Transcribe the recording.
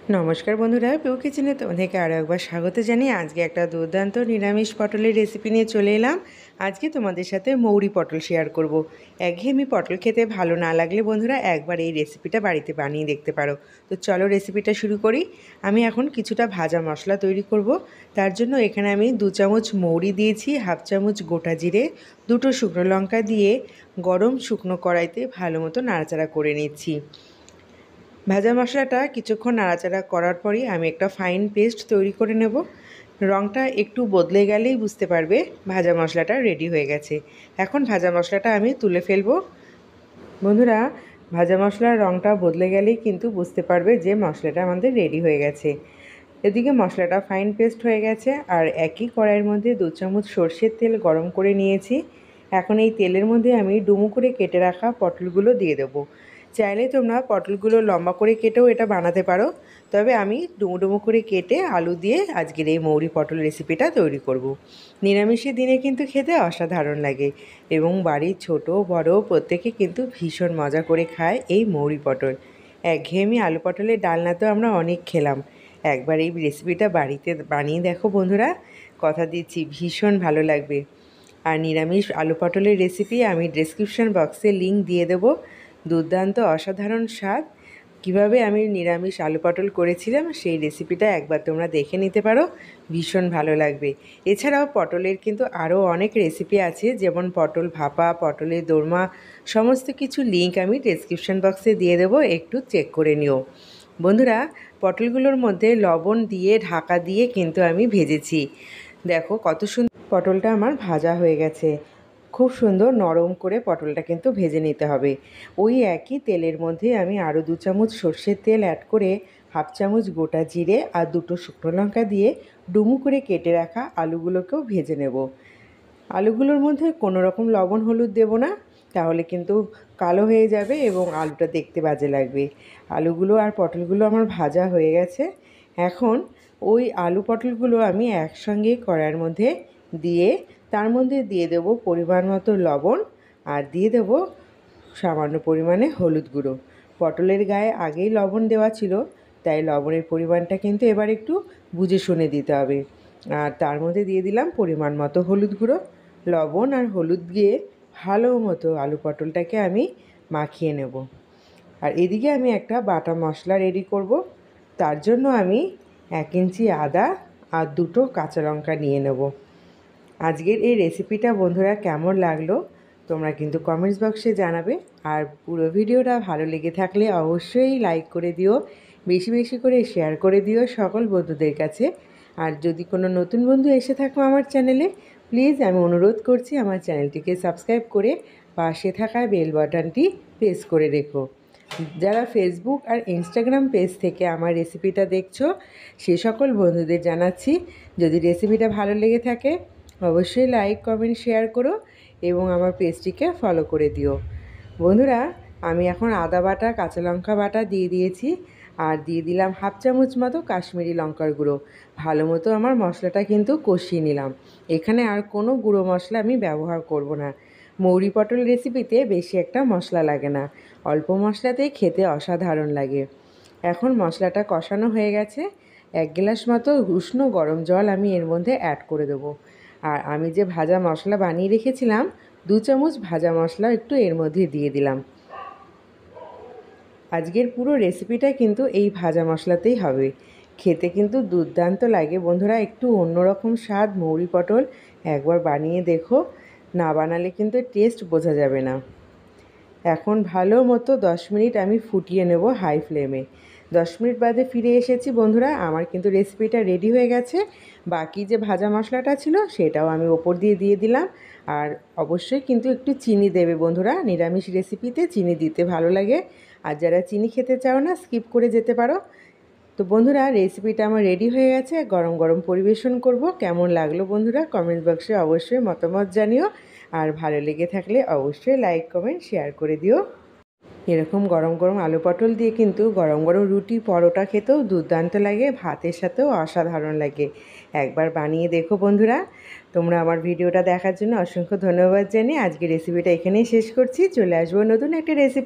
নমস্কার বন্ধুরা, পিউ কিচেনে তোমাদেরকে আরও একবার স্বাগত জানিয়ে আজকে একটা দুর্দান্ত নিরামিষ পটলের রেসিপি নিয়ে চলে এলাম। আজকে তোমাদের সাথে মৌরি পটল শেয়ার করব। একঘেয়েমি পটল খেতে ভালো না লাগলে বন্ধুরা একবার এই রেসিপিটা বাড়িতে বানিয়ে দেখতে পারো। তো চলো রেসিপিটা শুরু করি। আমি এখন কিছুটা ভাজা মশলা তৈরি করব। তার জন্য এখানে আমি 2 চামচ মৌরি দিয়েছি, হাফ চামচ গোটা জিরে, 2টো শুকনো লঙ্কা দিয়ে গরম শুকনো কড়াইতে ভালো মতো নাড়াচাড়া করে নিচ্ছি। ভাজা মশলাটা কিছুক্ষণ নাড়াচাড়া করার পরই আমি একটা ফাইন পেস্ট তৈরি করে নেব। রঙটা একটু বদলে গেলেই বুঝতে পারবে ভাজা মশলাটা রেডি হয়ে গেছে। এখন ভাজা মশলাটা আমি তুলে ফেলবো। বন্ধুরা, ভাজা মশলার রঙটা বদলে গেলেই কিন্তু বুঝতে পারবে যে মশলাটা আমাদের রেডি হয়ে গেছে। এদিকে মশলাটা ফাইন পেস্ট হয়ে গেছে আর একই কড়াইয়ের মধ্যে 2 চামচ সর্ষের তেল গরম করে নিয়েছি। এখন এই তেলের মধ্যে আমি ডুমো করে কেটে রাখা পটলগুলো দিয়ে দেবো। চাইলে তোমরা পটলগুলো লম্বা করে কেটেও এটা বানাতে পারো, তবে আমি ডুমো ডুমো করে কেটে আলু দিয়ে আজকের এই মৌরি পটল রেসিপিটা তৈরি করব। নিরামিষের দিনে কিন্তু খেতে অসাধারণ লাগে এবং বাড়ির ছোট বড় প্রত্যেকে কিন্তু ভীষণ মজা করে খায় এই মৌরি পটল। একঘেয়েমি আলু পটলের ডালনা তো আমরা অনেক খেলাম, একবার এই রেসিপিটা বাড়িতে বানিয়ে দেখো বন্ধুরা, কথা দিচ্ছি ভীষণ ভালো লাগবে। আর নিরামিষ আলু পটলের রেসিপি আমি ডেসক্রিপশন বক্সে লিংক দিয়ে দেবো। দুর্দান্ত অসাধারণ স্বাদ। কিভাবে আমি নিরামিষ আলু পটল করেছিলাম সেই রেসিপিটা একবার তোমরা দেখে নিতে পারো, ভীষণ ভালো লাগবে। এছাড়াও পটলের কিন্তু আরও অনেক রেসিপি আছে, যেমন পটল ভাপা, পটলের দোরমা, সমস্ত কিছু লিংক আমি ডেসক্রিপশন বক্সে দিয়ে দেবো, একটু চেক করে নিও। বন্ধুরা, পটলগুলোর মধ্যে লবণ দিয়ে ঢাকা দিয়ে কিন্তু আমি ভেজেছি। দেখো কত সুন্দর পটলটা আমার ভাজা হয়ে গেছে। খুব সুন্দর নরম করে পটলটা কিন্তু ভেজে নিতে হবে। ওই একই তেলের মধ্যে আমি আরও 2 চামচ সর্ষের তেল অ্যাড করে হাফ চামচ গোটা জিরে আর 2টো শুকনো লঙ্কা দিয়ে ডুমো করে কেটে রাখা আলুগুলোকেও ভেজে নেব। আলুগুলোর মধ্যে কোনো রকম লবণ হলুদ দেব না, তাহলে কিন্তু কালো হয়ে যাবে এবং আলুটা দেখতে বাজে লাগবে। আলুগুলো আর পটলগুলো আমার ভাজা হয়ে গেছে। এখন ওই আলু পটলগুলো আমি একসঙ্গে কড়াইয়ের মধ্যে দিয়ে তার মধ্যে দিয়ে দেবো পরিমাণ মতো লবণ আর দিয়ে দেবো সামান্য পরিমাণে হলুদ গুঁড়ো। পটলের গায়ে আগেই লবণ দেওয়া ছিল, তাই লবণের পরিমাণটা কিন্তু এবার একটু বুঝে শুনে দিতে হবে। আর তার মধ্যে দিয়ে দিলাম পরিমাণ মতো হলুদ গুঁড়ো। লবণ আর হলুদ দিয়ে ভালো মতো আলু পটলটাকে আমি মাখিয়ে নেব। আর এদিকে আমি একটা বাটা মশলা রেডি করব। তার জন্য আমি 1 ইঞ্চি আদা আর 2টো কাঁচা লঙ্কা নিয়ে নেব। আজকের এই রেসিপিটা বন্ধুরা কেমন লাগলো তোমরা কিন্তু কমেন্টস বক্সে জানাবে। আর পুরো ভিডিওটা ভালো লেগে থাকলে অবশ্যই লাইক করে দিও, বেশি বেশি করে শেয়ার করে দিও সকল বন্ধুদের কাছে। আর যদি কোনো নতুন বন্ধু এসে থাকো আমার চ্যানেলে, প্লিজ আমি অনুরোধ করছি আমার চ্যানেলটিকে সাবস্ক্রাইব করে পাশে থাকা বেল বাটনটি প্রেস করে রেখো। যারা ফেসবুক আর ইনস্টাগ্রাম পেজ থেকে আমার রেসিপিটা দেখছো সে সকল বন্ধুদের জানাচ্ছি, যদি রেসিপিটা ভালো লেগে থাকে অবশ্যই লাইক কমেন্ট শেয়ার করো এবং আমার পেজটিকে ফলো করে দিও। বন্ধুরা, আমি এখন আদা বাটা কাঁচা লঙ্কা বাটা দিয়ে দিয়েছি আর দিয়ে দিলাম হাফ চামচ মতো কাশ্মীরি লঙ্কার গুঁড়ো। ভালো মতো আমার মশলাটা কিন্তু কষিয়ে নিলাম। এখানে আর কোনো গুঁড়ো মশলা আমি ব্যবহার করব না। মৌরি পটল রেসিপিতে বেশি একটা মশলা লাগে না, অল্প মশলাতেই খেতে অসাধারণ লাগে। এখন মশলাটা কষানো হয়ে গেছে। 1 গ্লাস মতো উষ্ণ গরম জল আমি এর মধ্যে অ্যাড করে দেবো। আর আমি যে ভাজা মশলা বানিয়ে রেখেছিলাম 2 চামচ ভাজা মশলা একটু এর মধ্যে দিয়ে দিলাম। আজকের পুরো রেসিপিটা কিন্তু এই ভাজা মশলাতেই হবে। খেতে কিন্তু দুর্দান্ত লাগে বন্ধুরা, একটু অন্যরকম স্বাদ মৌরি পটল। একবার বানিয়ে দেখো, না বানালে কিন্তু টেস্ট বোঝা যাবে না। এখন ভালো মতো 10 মিনিট আমি ফুটিয়ে নেব হাই ফ্লেমে। 10 মিনিট বাদে ফিরে এসেছি বন্ধুরা, আমার কিন্তু রেসিপিটা রেডি হয়ে গেছে। বাকি যে ভাজা মশলাটা ছিল সেটাও আমি ওপর দিয়ে দিয়ে দিলাম। আর অবশ্যই কিন্তু একটু চিনি দেবে বন্ধুরা, নিরামিষ রেসিপিতে চিনি দিতে ভালো লাগে। আর যারা চিনি খেতে চাও না স্কিপ করে যেতে পারো। তো বন্ধুরা, রেসিপিটা আমার রেডি হয়ে গেছে, গরম গরম পরিবেশন করব। কেমন লাগলো বন্ধুরা কমেন্ট বক্সে অবশ্যই মতামত জানিও। আর ভালো লেগে থাকলে অবশ্যই লাইক কমেন্ট শেয়ার করে দিও। এরকম গরম গরম আলু পটল দিয়ে কিন্তু গরম গরম রুটি পরোটা খেতেও দুর্দান্ত লাগে, ভাতের সাথেও অসাধারণ লাগে। একবার বানিয়ে দেখো বন্ধুরা। তোমরা আমার ভিডিওটা দেখার জন্য অসংখ্য ধন্যবাদ জানিয়ে আজকে রেসিপিটা এখানেই শেষ করছি। চলে আসবো নতুন একটা রেসিপি।